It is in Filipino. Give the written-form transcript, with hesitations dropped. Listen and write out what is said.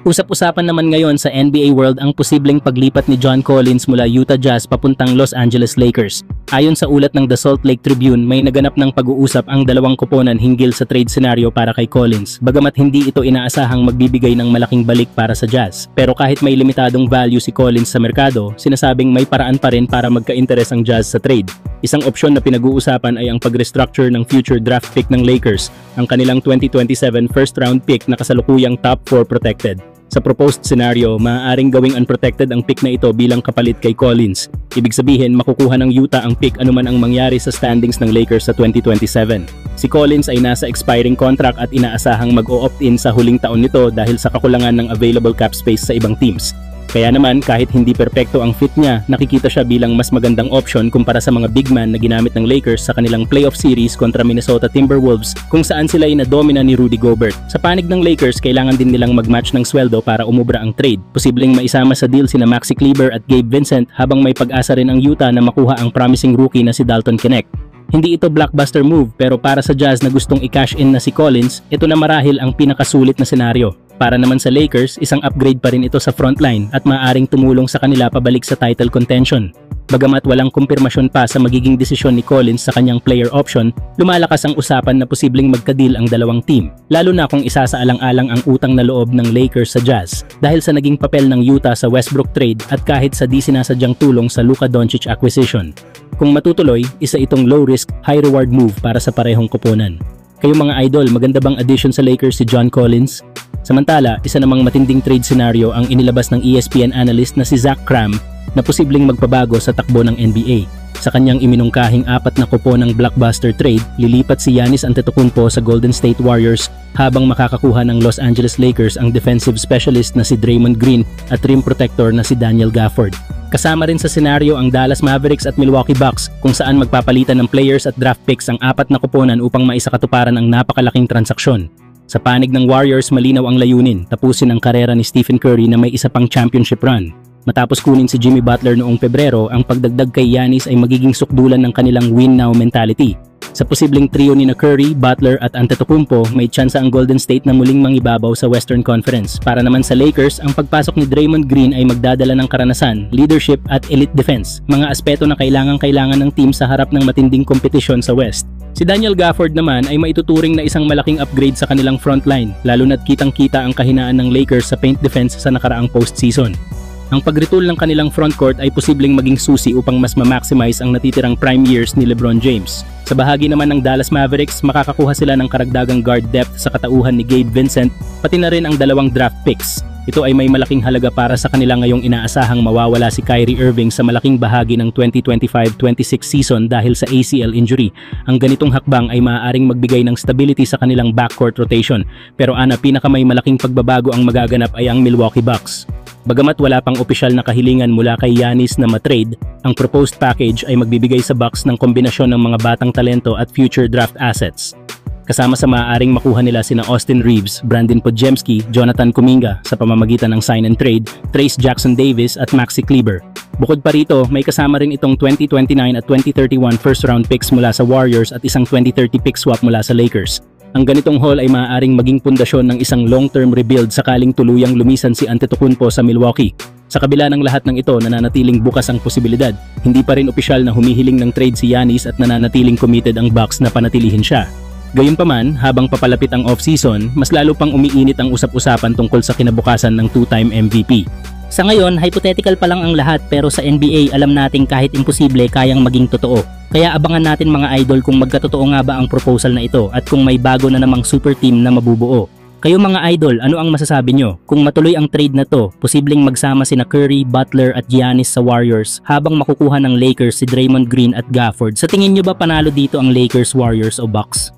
Usap-usapan naman ngayon sa NBA World ang posibleng paglipat ni John Collins mula Utah Jazz papuntang Los Angeles Lakers. Ayon sa ulat ng The Salt Lake Tribune, may naganap ng pag-uusap ang dalawang koponan hinggil sa trade scenario para kay Collins, bagamat hindi ito inaasahang magbibigay ng malaking balik para sa Jazz. Pero kahit may limitadong value si Collins sa merkado, sinasabing may paraan pa rin para magka-interes ang Jazz sa trade. Isang opsyon na pinag-uusapan ay ang pag-restructure ng future draft pick ng Lakers, ang kanilang 2027 first round pick na kasalukuyang top 4 protected. Sa proposed scenario, maaaring gawing unprotected ang pick na ito bilang kapalit kay Collins. Ibig sabihin, makukuha ng Utah ang pick anuman ang mangyari sa standings ng Lakers sa 2027. Si Collins ay nasa expiring contract at inaasahang mag-o-opt-in sa huling taon nito dahil sa kakulangan ng available cap space sa ibang teams. Kaya naman, kahit hindi perpekto ang fit niya, nakikita siya bilang mas magandang option kumpara sa mga big man na ginamit ng Lakers sa kanilang playoff series kontra Minnesota Timberwolves kung saan sila ay nadomina ni Rudy Gobert. Sa panig ng Lakers, kailangan din nilang mag-match ng sweldo para umubra ang trade. Posibleng maisama sa deal sina Maxi Kleber at Gabe Vincent habang may pag-asa rin ang Utah na makuha ang promising rookie na si Dalton Knecht. Hindi ito blockbuster move pero para sa Jazz na gustong i-cash in na si Collins, ito na marahil ang pinakasulit na senaryo. Para naman sa Lakers, isang upgrade pa rin ito sa frontline at maaaring tumulong sa kanila pabalik sa title contention. Bagamat walang kumpirmasyon pa sa magiging desisyon ni Collins sa kanyang player option, lumalakas ang usapan na posibleng magka-deal ang dalawang team, lalo na kung isasaalang-alang ang utang na loob ng Lakers sa Jazz dahil sa naging papel ng Utah sa Westbrook trade at kahit sa di sinasadyang tulong sa Luka Doncic acquisition. Kung matutuloy, isa itong low-risk, high-reward move para sa parehong koponan. Kayo mga idol, maganda bang addition sa Lakers si John Collins? Samantala, isa namang matinding trade scenario ang inilabas ng ESPN analyst na si Zach Kram na posibleng magpabago sa takbo ng NBA. Sa kanyang iminungkahing 4 na koponang blockbuster trade, lilipat si Giannis Antetokounmpo sa Golden State Warriors habang makakakuha ng Los Angeles Lakers ang defensive specialist na si Draymond Green at rim protector na si Daniel Gafford. Kasama rin sa senaryo ang Dallas Mavericks at Milwaukee Bucks kung saan magpapalitan ng players at draft picks ang 4 na koponan upang maisakatuparan ang napakalaking transaksyon. Sa panig ng Warriors, malinaw ang layunin, tapusin ang karera ni Stephen Curry na may isa pang championship run. Matapos kunin si Jimmy Butler noong Pebrero, ang pagdagdag kay Giannis ay magiging sukdulan ng kanilang win now mentality. Sa posibleng trio ni Curry, Butler at Antetokounmpo, may tsansa ang Golden State na muling mangibabaw sa Western Conference. Para naman sa Lakers, ang pagpasok ni Draymond Green ay magdadala ng karanasan, leadership at elite defense, mga aspeto na kailangan ng team sa harap ng matinding kompetisyon sa West. Si Daniel Gafford naman ay maituturing na isang malaking upgrade sa kanilang frontline, lalo na't kitang-kita ang kahinaan ng Lakers sa paint defense sa nakaraang postseason. Ang pag-retool ng kanilang frontcourt ay posibleng maging susi upang mas ma-maximize ang natitirang prime years ni LeBron James. Sa bahagi naman ng Dallas Mavericks, makakakuha sila ng karagdagang guard depth sa katauhan ni Gabe Vincent, pati na rin ang 2 draft picks. Ito ay may malaking halaga para sa kanila ngayong inaasahang mawawala si Kyrie Irving sa malaking bahagi ng 2025-26 season dahil sa ACL injury. Ang ganitong hakbang ay maaaring magbigay ng stability sa kanilang backcourt rotation, pero pinakamay malaking pagbabago ang magaganap ay ang Milwaukee Bucks. Bagamat wala pang opisyal na kahilingan mula kay Giannis na matrade, ang proposed package ay magbibigay sa Bucks ng kombinasyon ng mga batang talento at future draft assets. Kasama sa maaaring makuha nila sina Austin Reeves, Brandon Podziemski, Jonathan Kuminga sa pamamagitan ng sign and trade, Trayce Jackson-Davis at Maxi Kleber. Bukod pa rito, may kasama rin itong 2029 at 2031 first round picks mula sa Warriors at isang 2030 pick swap mula sa Lakers. Ang ganitong haul ay maaaring maging pundasyon ng isang long-term rebuild sakaling tuluyang lumisan si Antetokounmpo sa Milwaukee. Sa kabila ng lahat ng ito, nananatiling bukas ang posibilidad. Hindi pa rin opisyal na humihiling ng trade si Giannis at nananatiling committed ang Bucks na panatilihin siya. Gayunpaman, habang papalapit ang off-season, mas lalo pang umiinit ang usap-usapan tungkol sa kinabukasan ng 2-time MVP. Sa ngayon, hypothetical pa lang ang lahat pero sa NBA alam nating kahit imposible kayang maging totoo. Kaya abangan natin mga idol kung magkatotoo nga ba ang proposal na ito at kung may bago na namang super team na mabubuo. Kayo mga idol, ano ang masasabi nyo? Kung matuloy ang trade na to, posibleng magsama sina Curry, Butler at Giannis sa Warriors habang makukuha ng Lakers si Draymond Green at Gafford. Sa tingin nyo ba panalo dito ang Lakers, Warriors o Bucks?